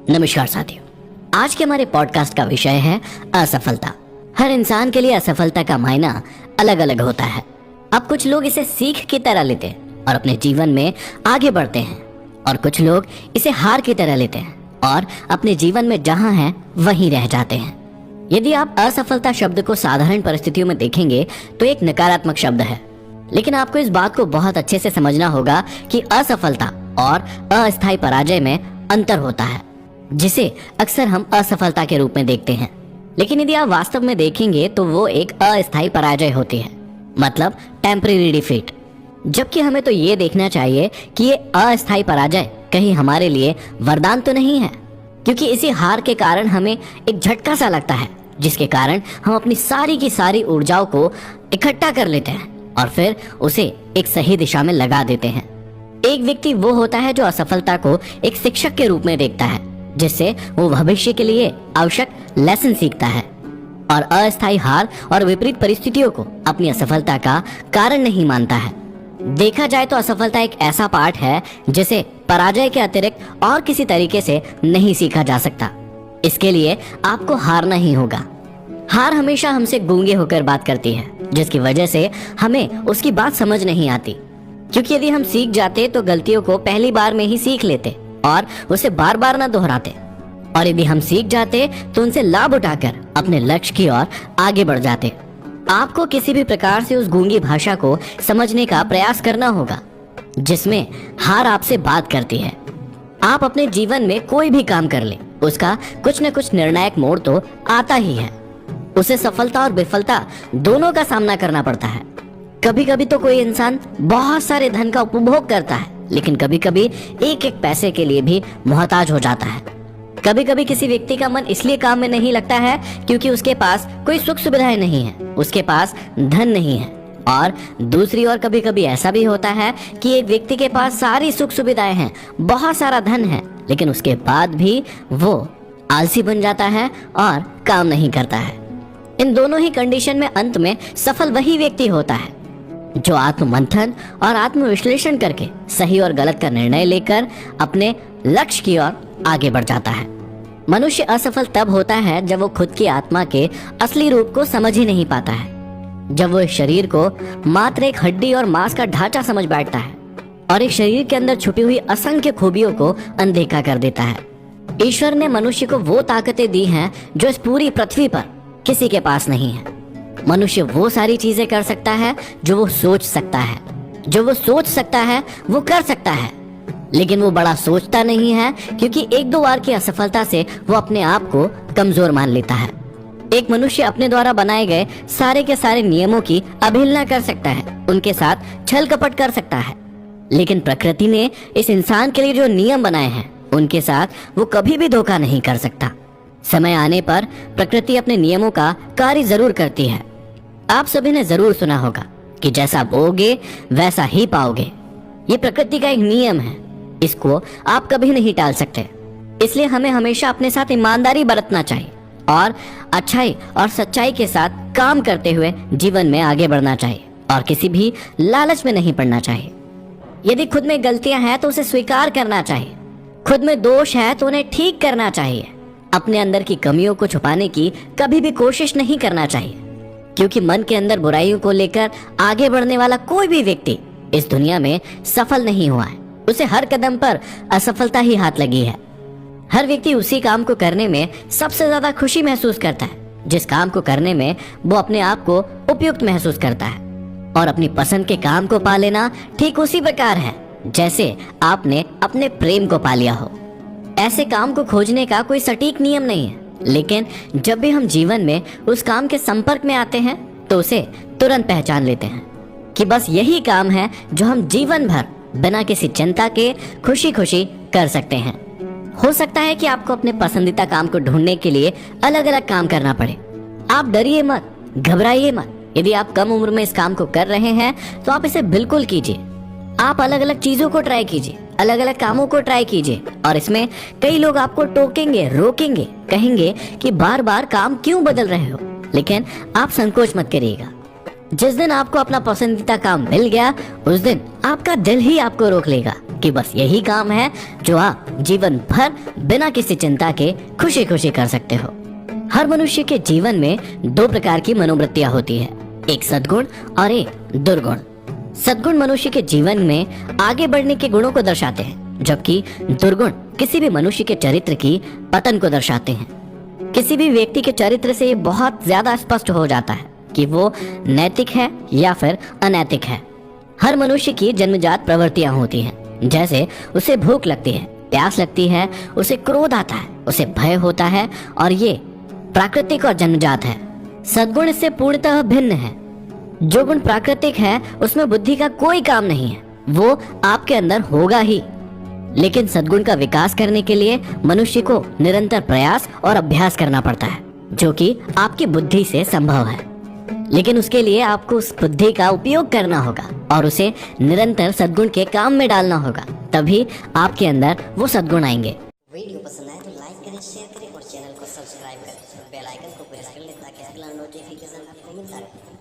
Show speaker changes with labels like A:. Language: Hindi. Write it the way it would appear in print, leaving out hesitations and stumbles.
A: नमस्कार साथियों, आज के हमारे पॉडकास्ट का विषय है असफलता। हर इंसान के लिए असफलता का मायना अलग अलग होता है। अब कुछ लोग इसे सीख की तरह लेते हैं और अपने जीवन में आगे बढ़ते हैं, और कुछ लोग इसे हार की तरह लेते हैं और अपने जीवन में जहां हैं वहीं रह जाते हैं। यदि आप असफलता शब्द को साधारण परिस्थितियों में देखेंगे तो एक नकारात्मक शब्द है, लेकिन आपको इस बात को बहुत अच्छे से समझना होगा कि असफलता और अस्थायी पराजय में अंतर होता है, जिसे अक्सर हम असफलता के रूप में देखते हैं। लेकिन यदि आप वास्तव में देखेंगे तो वो एक अस्थायी पराजय होती है, मतलब टेम्परेरी डिफीट। जबकि हमें तो ये देखना चाहिए कि ये अस्थायी पराजय कहीं हमारे लिए वरदान तो नहीं है, क्योंकि इसी हार के कारण हमें एक झटका सा लगता है, जिसके कारण हम अपनी सारी की सारी ऊर्जाओं को इकट्ठा कर लेते हैं और फिर उसे एक सही दिशा में लगा देते हैं। एक व्यक्ति वो होता है जो असफलता को एक शिक्षक के रूप में देखता है, जिससे वो भविष्य के लिए आवश्यक लेसन सीखता है, और अस्थायी हार और विपरीत परिस्थितियों को अपनी असफलता का कारण नहीं मानता है। देखा जाए तो असफलता एक ऐसा पाठ है जिसे पराजय के अतिरिक्त और किसी तरीके से नहीं सीखा जा सकता। इसके लिए आपको हारना ही होगा। हार हमेशा हमसे गूंगे होकर बात करती है, जिसकी वजह से हमें उसकी बात समझ नहीं आती। क्योंकि यदि हम सीख जाते तो गलतियों को पहली बार में ही सीख लेते और उसे बार बार न दोहराते, और यदि हम सीख जाते तो उनसे लाभ उठाकर अपने लक्ष्य की ओर आगे बढ़ जाते। आपको किसी भी प्रकार से उस गूंगी भाषा को समझने का प्रयास करना होगा जिसमें हार आपसे बात करती है। आप अपने जीवन में कोई भी काम कर ले, उसका कुछ न कुछ निर्णायक मोड़ तो आता ही है। उसे सफलता और विफलता दोनों का सामना करना पड़ता है। कभी कभी तो कोई इंसान बहुत सारे धन का उपभोग करता है, लेकिन कभी कभी एक एक पैसे के लिए भी मोहताज हो जाता है। कभी कभी किसी व्यक्ति का मन इसलिए काम में नहीं लगता है क्योंकि उसके पास कोई सुख सुविधाएं नहीं है, उसके पास धन नहीं है। और दूसरी ओर कभी कभी ऐसा भी होता है कि एक व्यक्ति के पास सारी सुख सुविधाएं हैं, बहुत सारा धन है, लेकिन उसके बाद भी वो आलसी बन जाता है और काम नहीं करता है। इन दोनों ही कंडीशन में अंत में सफल वही व्यक्ति होता है जो आत्ममंथन और आत्मविश्लेषण करके सही और गलत का निर्णय लेकर अपने लक्ष्य की ओर आगे बढ़ जाता है। मनुष्य असफल तब होता है जब वो खुद की आत्मा के असली रूप को समझ ही नहीं पाता है, जब वो इस शरीर को मात्र एक हड्डी और मांस का ढांचा समझ बैठता है और इस शरीर के अंदर छुपी हुई असंख्य खूबियों को अनदेखा कर देता है। ईश्वर ने मनुष्य को वो ताकतें दी हैं जो इस पूरी पृथ्वी पर किसी के पास नहीं है। मनुष्य वो सारी चीजें कर सकता है जो वो सोच सकता है, जो वो सोच सकता है वो कर सकता है, लेकिन वो बड़ा सोचता नहीं है, क्योंकि एक दो बार की असफलता से वो अपने आप को कमजोर मान लेता है। एक मनुष्य अपने द्वारा बनाए गए सारे के सारे नियमों की अवहेलना कर सकता है, उनके साथ छल कपट कर सकता है, लेकिन प्रकृति ने इस इंसान के लिए जो नियम बनाए हैं उनके साथ वो कभी भी धोखा नहीं कर सकता। समय आने पर प्रकृति अपने नियमों का कार्य जरूर करती है। आप सभी ने जरूर सुना होगा कि जैसा बोओगे वैसा ही पाओगे। ये प्रकृति का एक नियम है, इसको आप कभी नहीं टाल सकते। इसलिए हमें हमेशा अपने साथ ईमानदारी बरतना चाहिए और अच्छाई और सच्चाई के साथ काम करते हुए जीवन में आगे बढ़ना चाहिए, और किसी भी लालच में नहीं पड़ना चाहिए। यदि खुद में गलतियां हैं तो उसे स्वीकार करना चाहिए, खुद में दोष है तो उन्हें ठीक करना चाहिए। अपने अंदर की कमियों को छुपाने की कभी भी कोशिश नहीं करना चाहिए, क्योंकि मन के अंदर बुराइयों को लेकर आगे बढ़ने वाला कोई भी व्यक्ति इस दुनिया में सफल नहीं हुआ है। उसे हर कदम पर असफलता ही हाथ लगी है। हर व्यक्ति उसी काम को करने में सबसे ज्यादा खुशी महसूस करता है जिस काम को करने में वो अपने आप को उपयुक्त महसूस करता है। और अपनी पसंद के काम को पा लेना ठीक उसी प्रकार है जैसे आपने अपने प्रेम को पा लिया हो। ऐसे काम को खोजने का कोई सटीक नियम नहीं है, लेकिन जब भी हम जीवन में उस काम के संपर्क में आते हैं तो उसे तुरंत पहचान लेते हैं कि बस यही काम है जो हम जीवन भर बिना किसी चिंता के खुशी खुशी कर सकते हैं। हो सकता है कि आपको अपने पसंदीदा काम को ढूंढने के लिए अलग अलग काम करना पड़े। आप डरिए मत, घबराइए मत। यदि आप कम उम्र में इस काम को कर रहे हैं तो आप इसे बिल्कुल कीजिए। आप अलग अलग चीजों को ट्राई कीजिए, अलग अलग कामों को ट्राई कीजिए, और इसमें कई लोग आपको टोकेंगे, रोकेंगे, कहेंगे कि बार बार काम क्यों बदल रहे हो, लेकिन आप संकोच मत करिएगा। जिस दिन आपको अपना पसंदीदा काम मिल गया, उस दिन आपका दिल ही आपको रोक लेगा कि बस यही काम है जो आप जीवन भर बिना किसी चिंता के खुशी खुशी कर सकते हो। हर मनुष्य के जीवन में दो प्रकार की मनोवृत्तियां होती है, एक सद्गुण और एक दुर्गुण। सद्गुण मनुष्य के जीवन में आगे बढ़ने के गुणों को दर्शाते हैं, जबकि दुर्गुण किसी भी मनुष्य के चरित्र की पतन को दर्शाते हैं। किसी भी व्यक्ति के चरित्र से बहुत ज्यादा स्पष्ट हो जाता है कि वो नैतिक है या फिर अनैतिक है। हर मनुष्य की जन्मजात प्रवृत्तियां होती हैं, जैसे उसे भूख लगती है, प्यास लगती है, उसे क्रोध आता है, उसे भय होता है, और ये प्राकृतिक और जन्मजात है। सद्गुण इससे पूर्णतः भिन्न है। जो गुण प्राकृतिक है उसमें बुद्धि का कोई काम नहीं है, वो आपके अंदर होगा ही। लेकिन सद्गुण का विकास करने के लिए मनुष्य को निरंतर प्रयास और अभ्यास करना पड़ता है, जो कि आपकी बुद्धि से संभव है। लेकिन उसके लिए आपको उस बुद्धि का उपयोग करना होगा और उसे निरंतर सद्गुण के काम में डालना होगा, तभी आपके अंदर वो सद्गुण आएंगे।
B: वीडियो पसंद आए तो लाइक करें, शेयर करें और चैनल को सब्सक्राइब करें। बेल आइकन को प्रेस कर लें ताकि अगला नोटिफिकेशन आपको मिलता रहे।